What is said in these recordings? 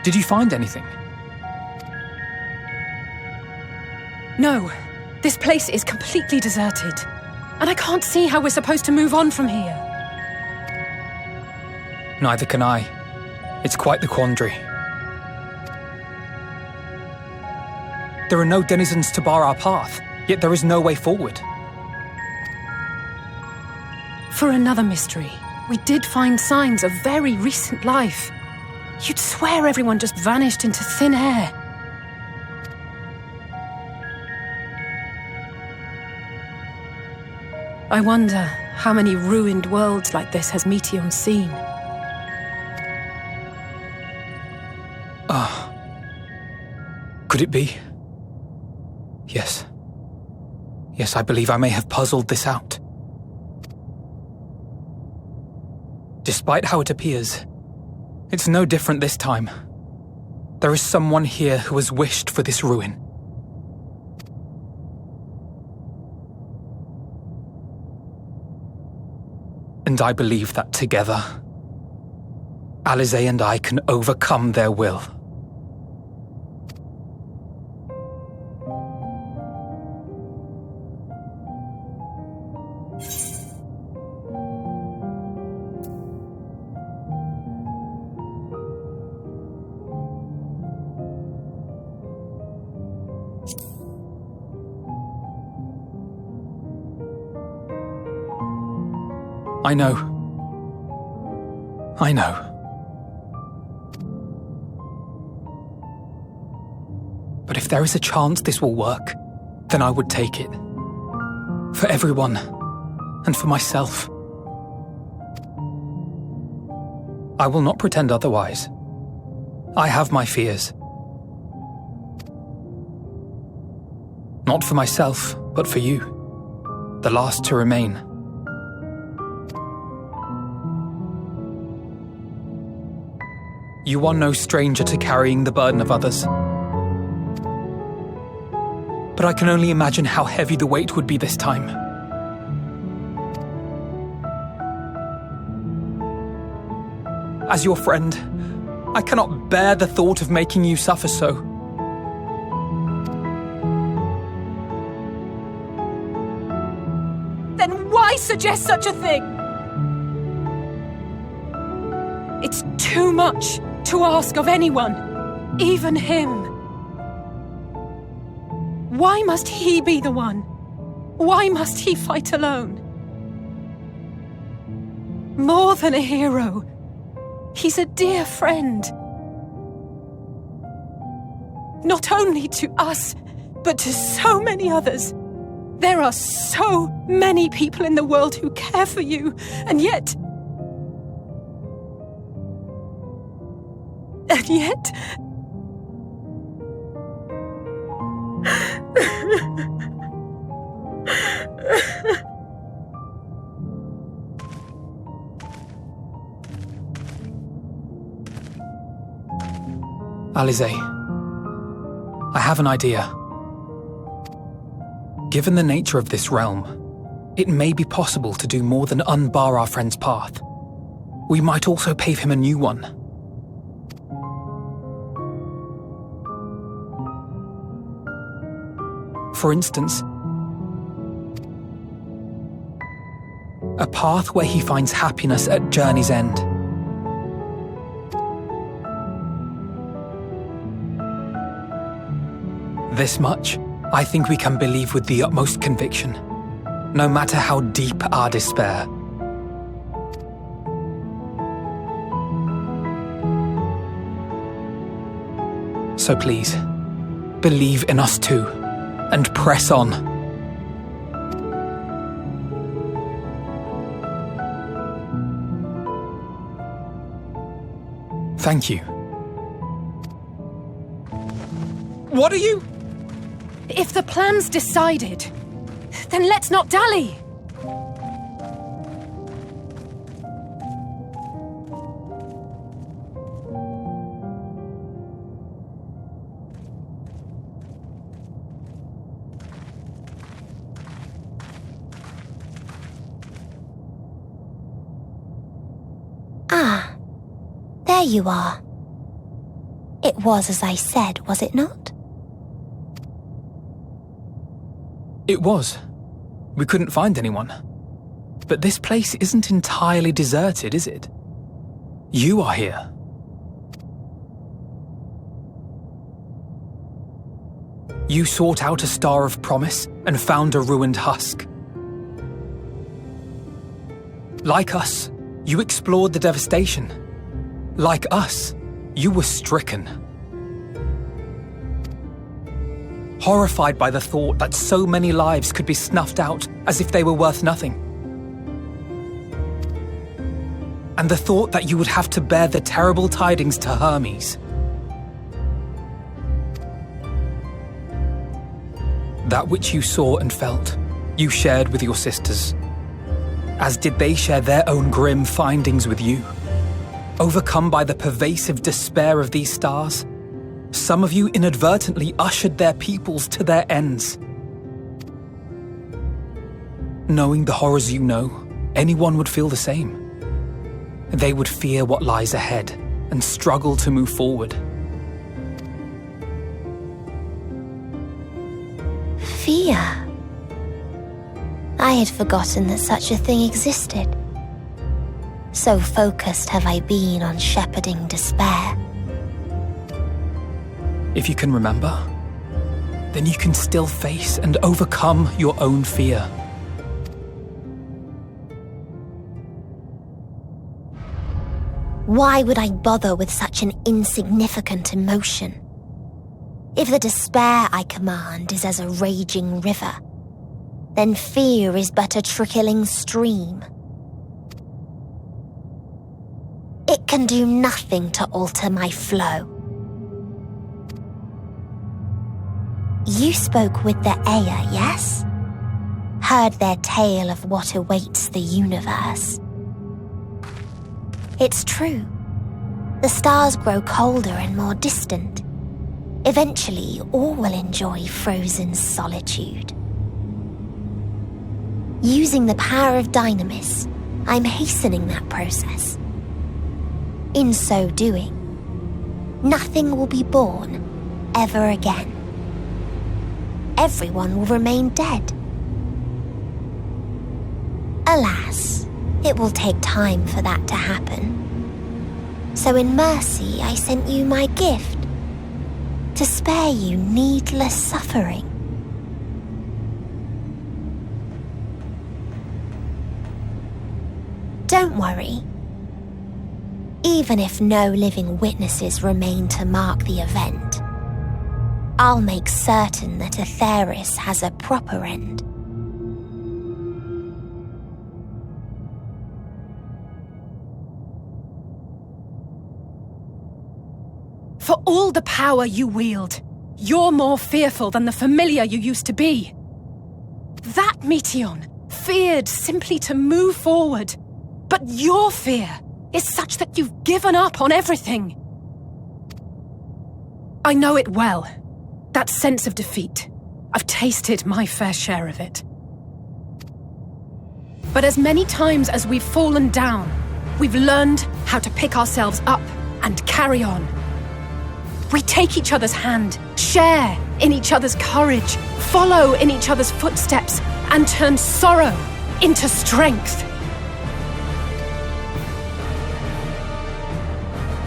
Did you find anything? No. This place is completely deserted. And I can't see how we're supposed to move on from here. Neither can I. It's quite the quandary. There are no denizens to bar our path, yet there is no way forward. For another mystery, we did find signs of very recent life. You'd swear everyone just vanished into thin air. I wonder how many ruined worlds like this has Meteion seen. Could it be? Yes. Yes, I believe I may have puzzled this out. Despite how it appears, it's no different this time. There is someone here who has wished for this ruin. And I believe that together, Alisaie and I can overcome their will. I know. But if there is a chance this will work, then I would take it. For everyone, and for myself. I will not pretend otherwise. I have my fears. Not for myself, but for you, the last to remain. You are no stranger to carrying the burden of others. But I can only imagine how heavy the weight would be this time. As your friend, I cannot bear the thought of making you suffer so. Then why suggest such a thing? It's too much to ask of anyone, even him. Why must he be the one? Why must he fight alone? More than a hero, he's a dear friend. Not only to us, but to so many others. There are so many people in the world who care for you, and yet... Alisaie, I have an idea. Given the nature of this realm, it may be possible to do more than unbar our friend's path. We might also pave him a new one. For instance, a path where he finds happiness at journey's end. This much, I think we can believe with the utmost conviction, no matter how deep our despair. So please, believe in us too, and press on. Thank you. What are you? If the plan's decided, then let's not dally. Ah, there you are. It was as I said, was it not? It was. We couldn't find anyone. But this place isn't entirely deserted, is it? You are here. You sought out a star of promise and found a ruined husk. Like us, you explored the devastation. Like us, you were stricken. Horrified by the thought that so many lives could be snuffed out as if they were worth nothing. And the thought that you would have to bear the terrible tidings to Hermes. That which you saw and felt, you shared with your sisters, as did they share their own grim findings with you. Overcome by the pervasive despair of these stars, some of you inadvertently ushered their peoples to their ends. Knowing the horrors you know, anyone would feel the same. They would fear what lies ahead and struggle to move forward. Fear. I had forgotten that such a thing existed. So focused have I been on shepherding despair. If you can remember, then you can still face and overcome your own fear. Why would I bother with such an insignificant emotion? If the despair I command is as a raging river, then fear is but a trickling stream. It can do nothing to alter my flow. You spoke with the Aya, yes? Heard their tale of what awaits the universe. It's true. The stars grow colder and more distant. Eventually, all will enjoy frozen solitude. Using the power of Dynamis, I'm hastening that process. In so doing, nothing will be born ever again. Everyone will remain dead. Alas, it will take time for that to happen. So in mercy, I sent you my gift, to spare you needless suffering. Don't worry. Even if no living witnesses remain to mark the event, I'll make certain that Atheris has a proper end. For all the power you wield, you're more fearful than the familiar you used to be. That Meteion feared simply to move forward, but your fear is such that you've given up on everything. I know it well, that sense of defeat. I've tasted my fair share of it. But as many times as we've fallen down, we've learned how to pick ourselves up and carry on. We take each other's hand, share in each other's courage, follow in each other's footsteps, and turn sorrow into strength.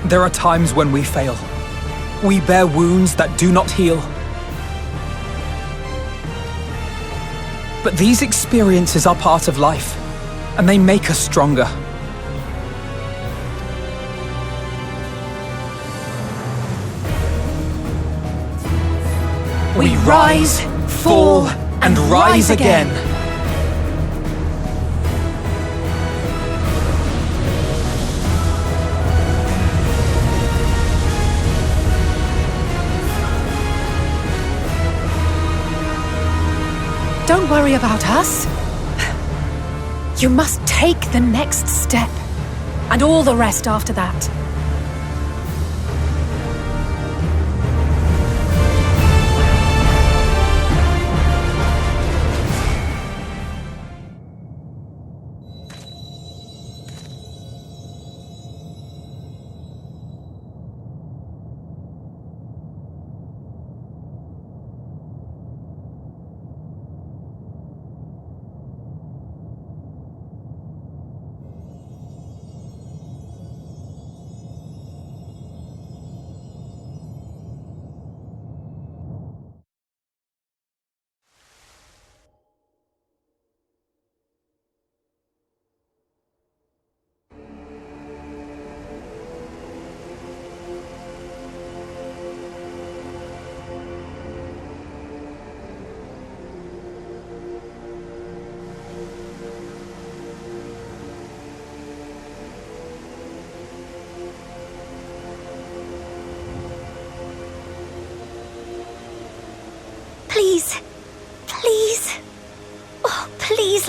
There are times when we fail. We bear wounds that do not heal. But these experiences are part of life, and they make us stronger. We rise, fall, and rise again. Don't worry about us. You must take the next step, and all the rest after that.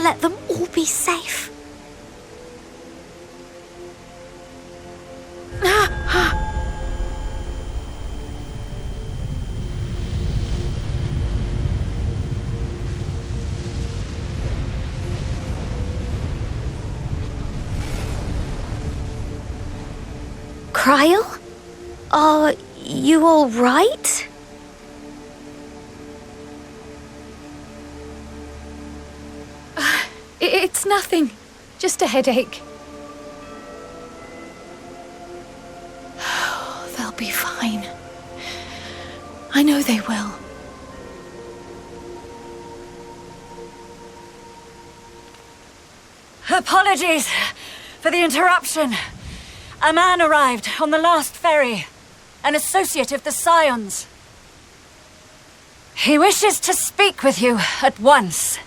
let them all be safe. Cryle? Are you all right? It's nothing. Just a headache. They'll be fine. I know they will. Apologies for the interruption. A man arrived on the last ferry, an associate of the Scions. He wishes to speak with you at once.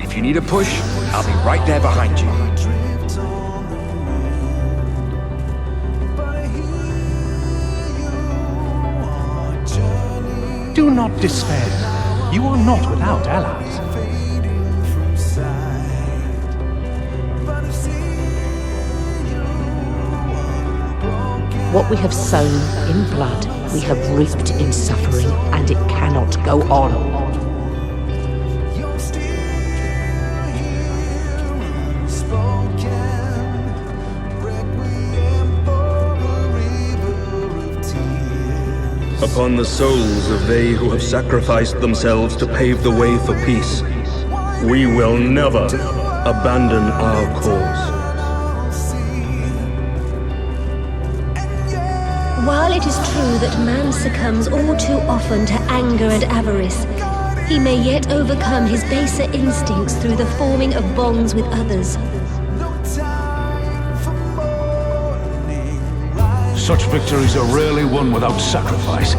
If you need a push, I'll be right there behind you. Do not despair. You are not without allies. What we have sown in blood, we have reaped in suffering, and it cannot go on. Upon the souls of they who have sacrificed themselves to pave the way for peace, we will never abandon our cause. While it is true that man succumbs all too often to anger and avarice, he may yet overcome his baser instincts through the forming of bonds with others. Such victories are rarely won without sacrifice,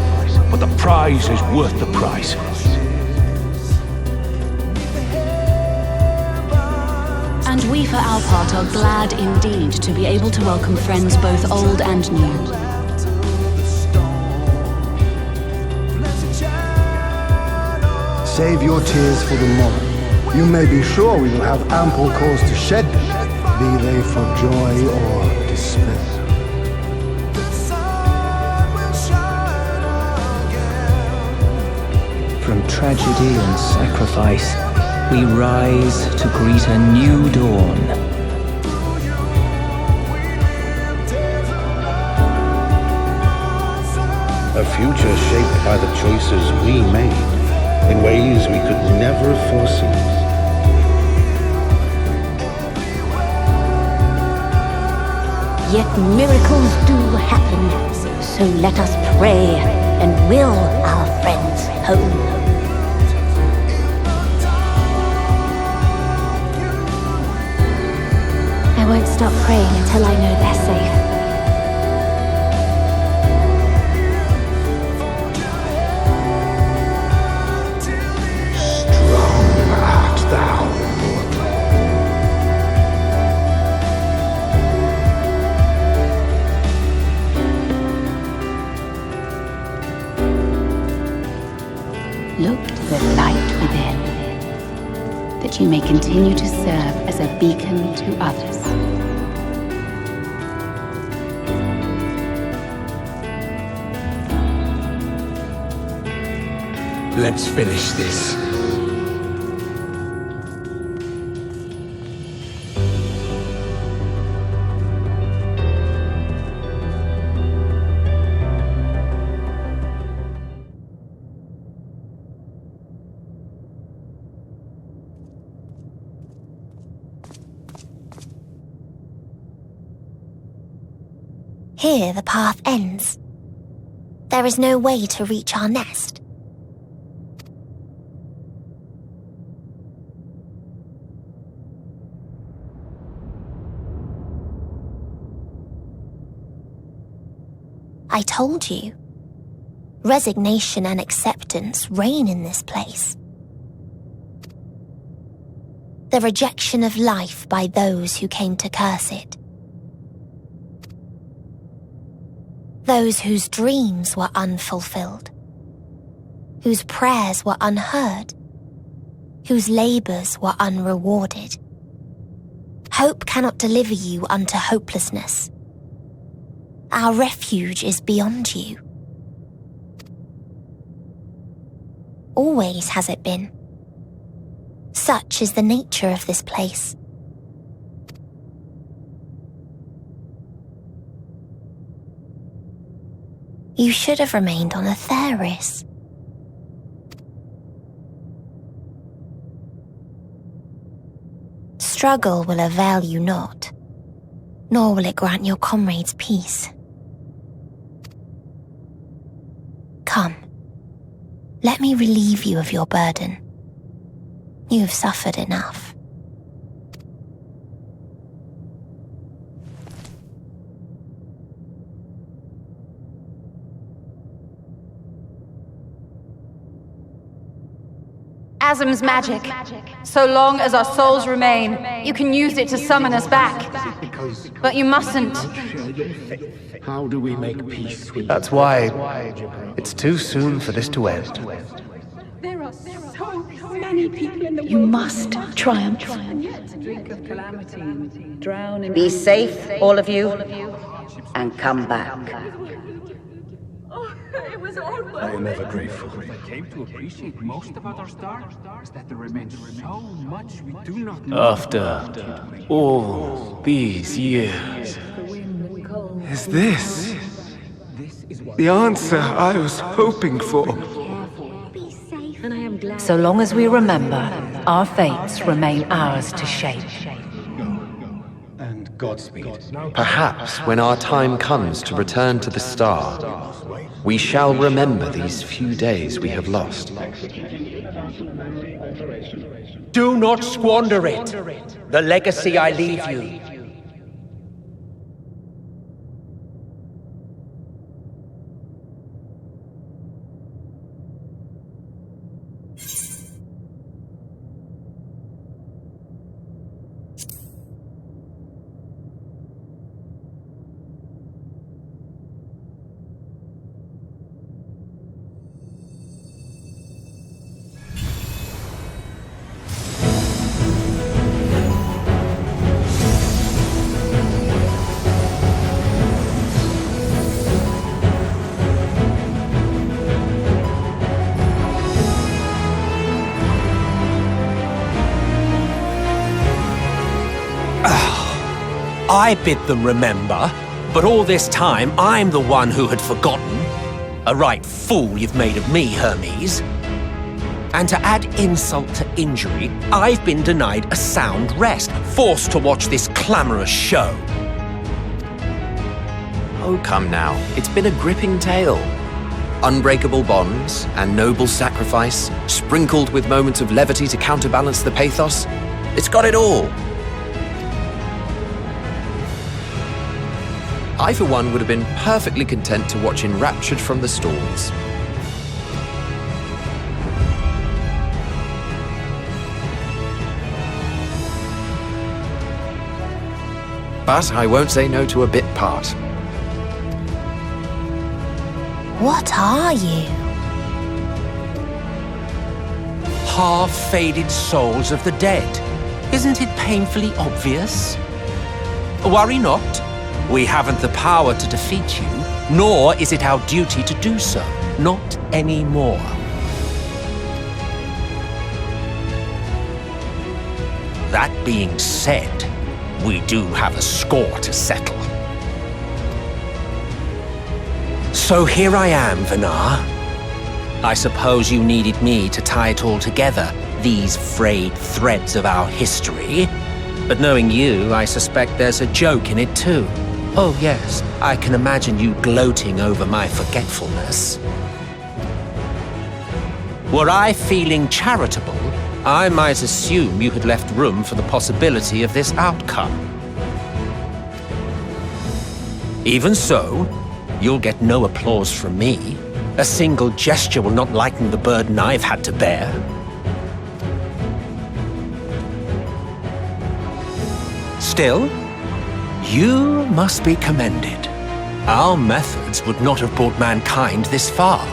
but the prize is worth the price. And we for our part are glad indeed to be able to welcome friends both old and new. Save your tears for the morrow. You may be sure we will have ample cause to shed them, be they for joy or despair. From tragedy and sacrifice, we rise to greet a new dawn. A future shaped by the choices we made in ways we could never foresee. Yet miracles do happen, so let us pray and will our friends home. I won't stop praying until I know they're safe. Strong art thou, mortal. Look to the light within, that you may continue to serve as a beacon to others. Let's finish this. Here the path ends. There is no way to reach our nest. I told you. Resignation and acceptance reign in this place. The rejection of life by those who came to curse it. Those whose dreams were unfulfilled, whose prayers were unheard, whose labors were unrewarded. Hope cannot deliver you unto hopelessness. Our refuge is beyond you. Always has it been. Such is the nature of this place. You should have remained on Atheris. Struggle will avail you not, nor will it grant your comrades peace. Come, let me relieve you of your burden. You have suffered enough. Asm's magic. So long as our souls remain, you can use it to summon us back. But you mustn't. How do we make peace with That's why it's too soon for this to end. There are so many people in the world. You must triumph. Be safe, all of you, and come back. I am ever grateful. I came to appreciate most about our star is that there remains so much we do not know. After all these years, is this the answer I was hoping for? So long as we remember, our fates remain ours to shape. And Godspeed. Perhaps when our time comes to return to the star, we shall remember these few days we have lost. Do not squander it. The legacy I leave you. I bid them remember, but all this time I'm the one who had forgotten. A right fool you've made of me, Hermes. And to add insult to injury, I've been denied a sound rest, forced to watch this clamorous show. Oh, come now. It's been a gripping tale. Unbreakable bonds and noble sacrifice, sprinkled with moments of levity to counterbalance the pathos. It's got it all. I, for one, would have been perfectly content to watch enraptured from the stalls. But I won't say no to a bit part. What are you? half-faded souls of the dead. Isn't it painfully obvious? Worry not. We haven't the power to defeat you, nor is it our duty to do so. Not anymore. That being said, we do have a score to settle. So here I am, Vinar. I suppose you needed me to tie it all together, these frayed threads of our history. But knowing you, I suspect there's a joke in it too. Oh yes, I can imagine you gloating over my forgetfulness. Were I feeling charitable, I might assume you had left room for the possibility of this outcome. Even so, you'll get no applause from me. A single gesture will not lighten the burden I've had to bear. Still, you must be commended. Our methods would not have brought mankind this far.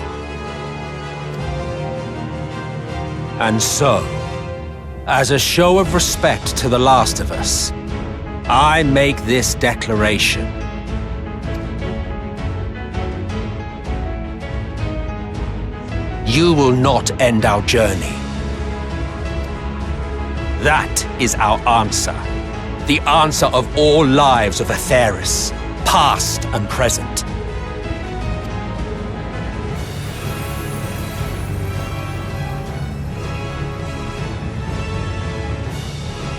And so, as a show of respect to the last of us, I make this declaration. You will not end our journey. That is our answer. The answer of all lives of Atheris, past and present.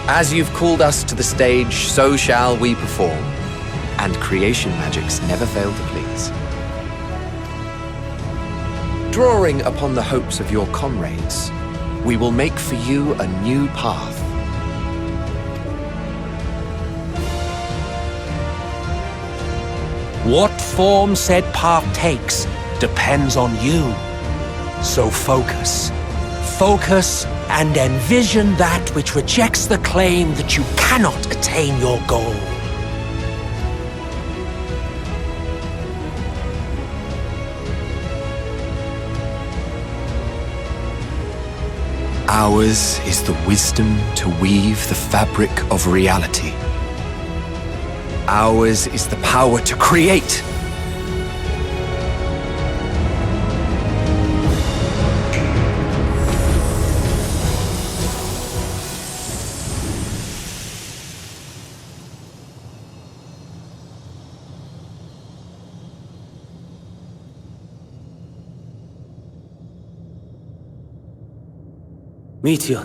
As you've called us to the stage, so shall we perform. And creation magics never fail to please. Drawing upon the hopes of your comrades, we will make for you a new path. What form said path takes depends on you. So focus. Focus and envision that which rejects the claim that you cannot attain your goal. Ours is the wisdom to weave the fabric of reality. Ours is the power to create. Meteor,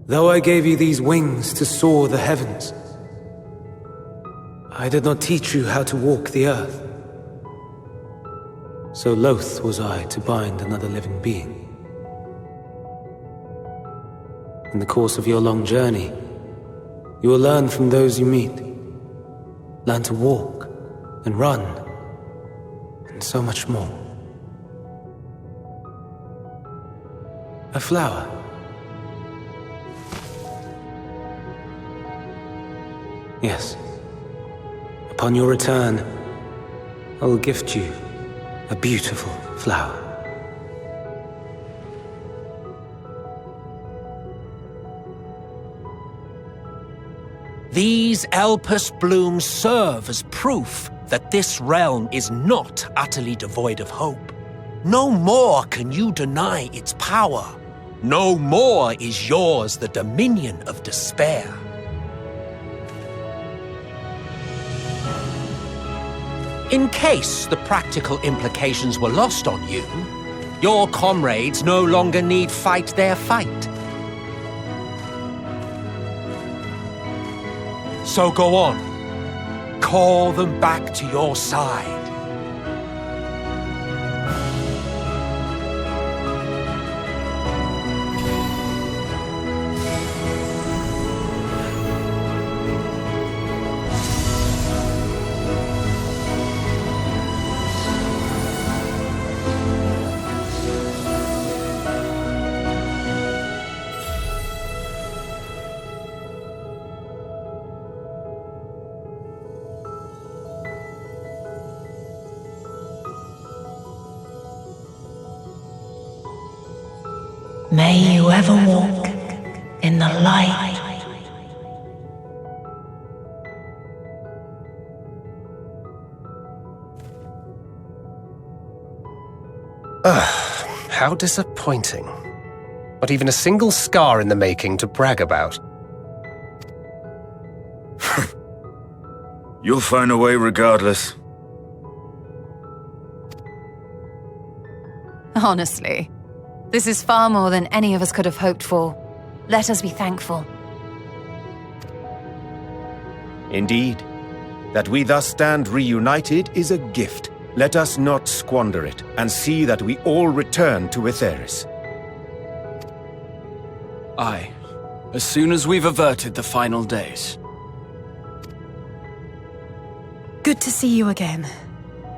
though I gave you these wings to soar the heavens, I did not teach you how to walk the earth. So loath was I to bind another living being. In the course of your long journey, you will learn from those you meet. Learn to walk and run, and so much more. A flower. Yes. Upon your return, I will gift you a beautiful flower. These Elpis blooms serve as proof that this realm is not utterly devoid of hope. No more can you deny its power. No more is yours the dominion of despair. In case the practical implications were lost on you, your comrades no longer need fight their fight. So go on. Call them back to your side. May you ever walk in the light. How disappointing. Not even a single scar in the making to brag about. You'll find a way regardless. Honestly, this is far more than any of us could have hoped for. Let us be thankful. Indeed. That we thus stand reunited is a gift. Let us not squander it, and see that we all return to Etheris. Aye. As soon as we've averted the final days. Good to see you again.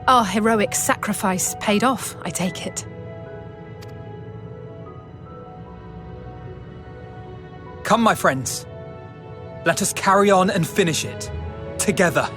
Our heroic sacrifice paid off, I take it. Come, my friends. Let us carry on and finish it. Together.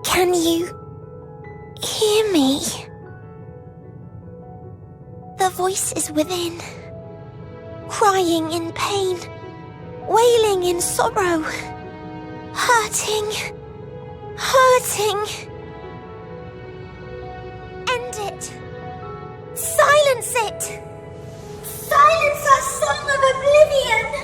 Can you hear me? The voice is within, crying in pain, wailing in sorrow, hurting. End it. Silence it. Silence our song of oblivion.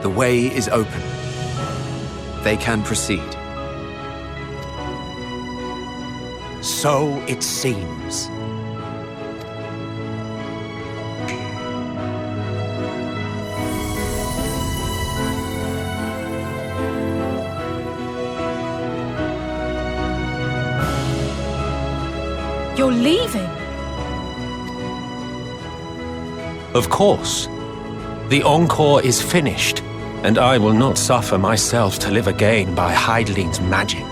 The way is open. They can proceed. So it seems. You're leaving? Of course. The encore is finished, and I will not suffer myself to live again by Heideling's magic.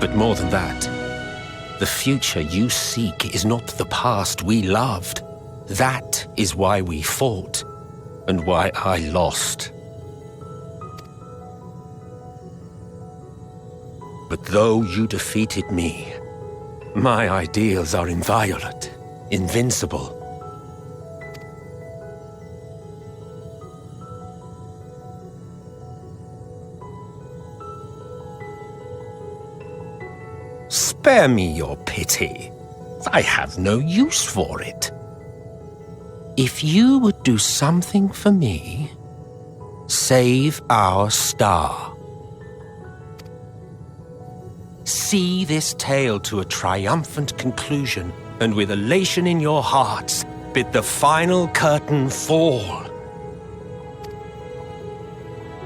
But more than that, the future you seek is not the past we loved. That is why we fought, and why I lost. But though you defeated me, my ideals are inviolate, invincible. Spare me your pity. I have no use for it. If you would do something for me, save our star. See this tale to a triumphant conclusion, and with elation in your hearts, bid the final curtain fall.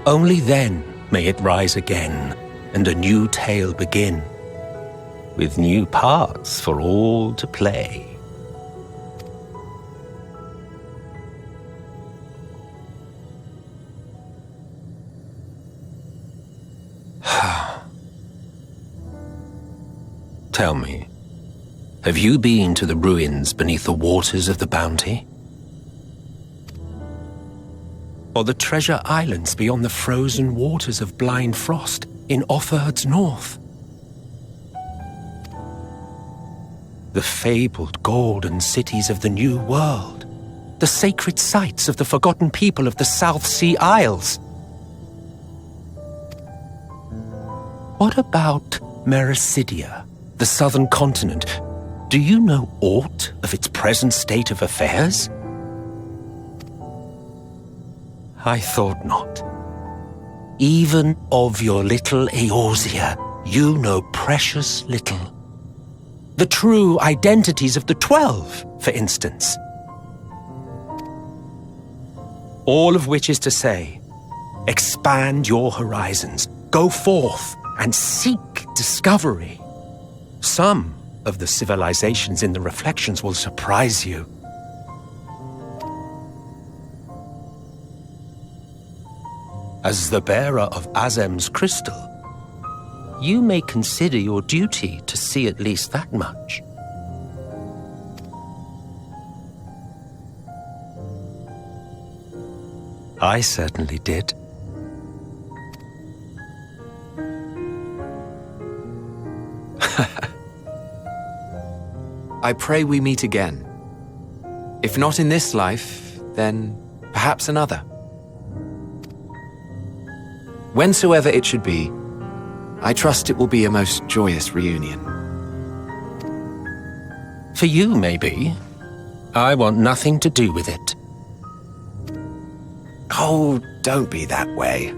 Only then may it rise again, and a new tale begin, with new parts for all to play. Tell me, have you been to the ruins beneath the waters of the Bounty? Or the treasure islands beyond the frozen waters of Blind Frost in Offerd's north? The fabled golden cities of the New World, the sacred sites of the forgotten people of the South Sea Isles? What about Mericidia, the southern continent? Do you know aught of its present state of affairs? I thought not. Even of your little Eorzea, you know precious little. The true identities of the 12, for instance. All of which is to say, expand your horizons, go forth and seek discovery. Some of the civilizations in the reflections will surprise you. As the bearer of Azem's crystal, you may consider your duty to see at least that much. I certainly did. I pray we meet again. If not in this life, then perhaps another. Whensoever it should be, I trust it will be a most joyous reunion. For you, maybe. I want nothing to do with it. Oh, don't be that way.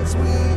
We